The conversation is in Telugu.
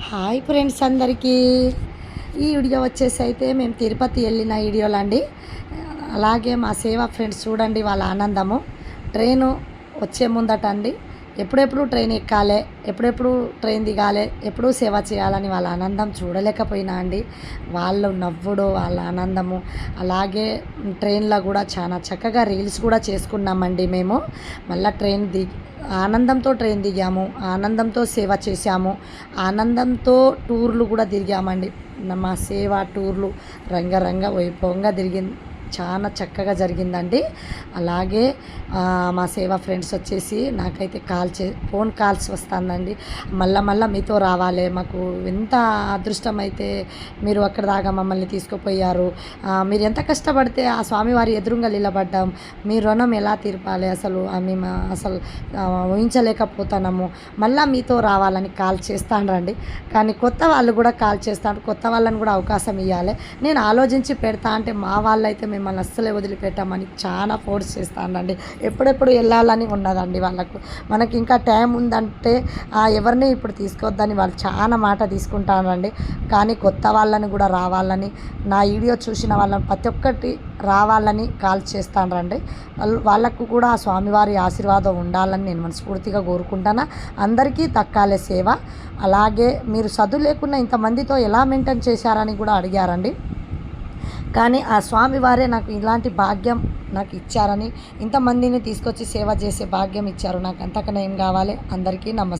హాయ్ ఫ్రెండ్స్ అందరికీ ఈ వీడియో వచ్చేసి అయితే మేము తిరుపతి వెళ్ళిన వీడియోలండి. అలాగే మా సేవా ఫ్రెండ్స్ చూడండి వాళ్ళ ఆనందము. ట్రైను వచ్చే ముందట అండి ఎప్పుడెప్పుడు ట్రైన్ ఎక్కాలి, ఎప్పుడెప్పుడు ట్రైన్ దిగాలి, ఎప్పుడూ సేవ చేయాలని వాళ్ళ ఆనందం చూడలేకపోయినా అండి. వాళ్ళు నవ్వుడు, వాళ్ళ ఆనందము. అలాగే ట్రైన్లో కూడా చాలా చక్కగా రీల్స్ కూడా చేసుకున్నామండి మేము. మళ్ళీ ఆనందంతో ట్రైన్ దిగాము, ఆనందంతో సేవ చేశాము, ఆనందంతో టూర్లు కూడా తిరిగామండి. మా సేవ టూర్లు రంగరంగ వైభవంగా తిరిగింది, చాలా చక్కగా జరిగిందండి. అలాగే మా సేవా ఫ్రెండ్స్ వచ్చేసి నాకైతే ఫోన్ కాల్స్ వస్తుందండి. మళ్ళా మీతో రావాలి, మాకు ఎంత అదృష్టం అయితే మీరు అక్కడ దాకా మమ్మల్ని తీసుకుపోయారు, మీరు ఎంత కష్టపడితే ఆ స్వామివారి ఎదురుగా నిలబడ్డాం, మీ రుణం ఎలా తీర్పాలి అసలు మేము ఊహించలేకపోతున్నాము, మళ్ళీ మీతో రావాలని కాల్ చేస్తానండి. కానీ కొత్త వాళ్ళు కూడా కాల్ చేస్తాను, కొత్త వాళ్ళని కూడా అవకాశం ఇవ్వాలి. నేను ఆలోచించి పెడతా అంటే మా వాళ్ళైతే మిమ్మల్ని అస్సలే వదిలిపెట్టామని చాలా ఫోర్స్ చేస్తానండి. ఎప్పుడెప్పుడు వెళ్ళాలని ఉన్నదండి వాళ్ళకు. మనకి ఇంకా టైం ఉందంటే ఎవరిని ఇప్పుడు తీసుకోవద్దని వాళ్ళు చాలా మాట తీసుకుంటానండి. కానీ కొత్త వాళ్ళని కూడా రావాలని, నా వీడియో చూసిన వాళ్ళని ప్రతి ఒక్కటి రావాలని కాల్ చేస్తానండి. వాళ్ళకు కూడా ఆ స్వామివారి ఆశీర్వాదం ఉండాలని నేను మనస్ఫూర్తిగా కోరుకుంటాను. అందరికీ దక్కాలే సేవ. అలాగే మీరు చదువు లేకుండా ఇంతమందితో ఎలా మెయింటైన్ చేశారని కూడా అడిగారండి. కానీ ఆ స్వామివారే నాకు ఇలాంటి భాగ్యం నాకు ఇచ్చారని, ఇంతమందిని తీసుకొచ్చి సేవ చేసే భాగ్యం ఇచ్చారు. నాకు అంతకన్నా ఏం కావాలి. అందరికీ నమస్తే.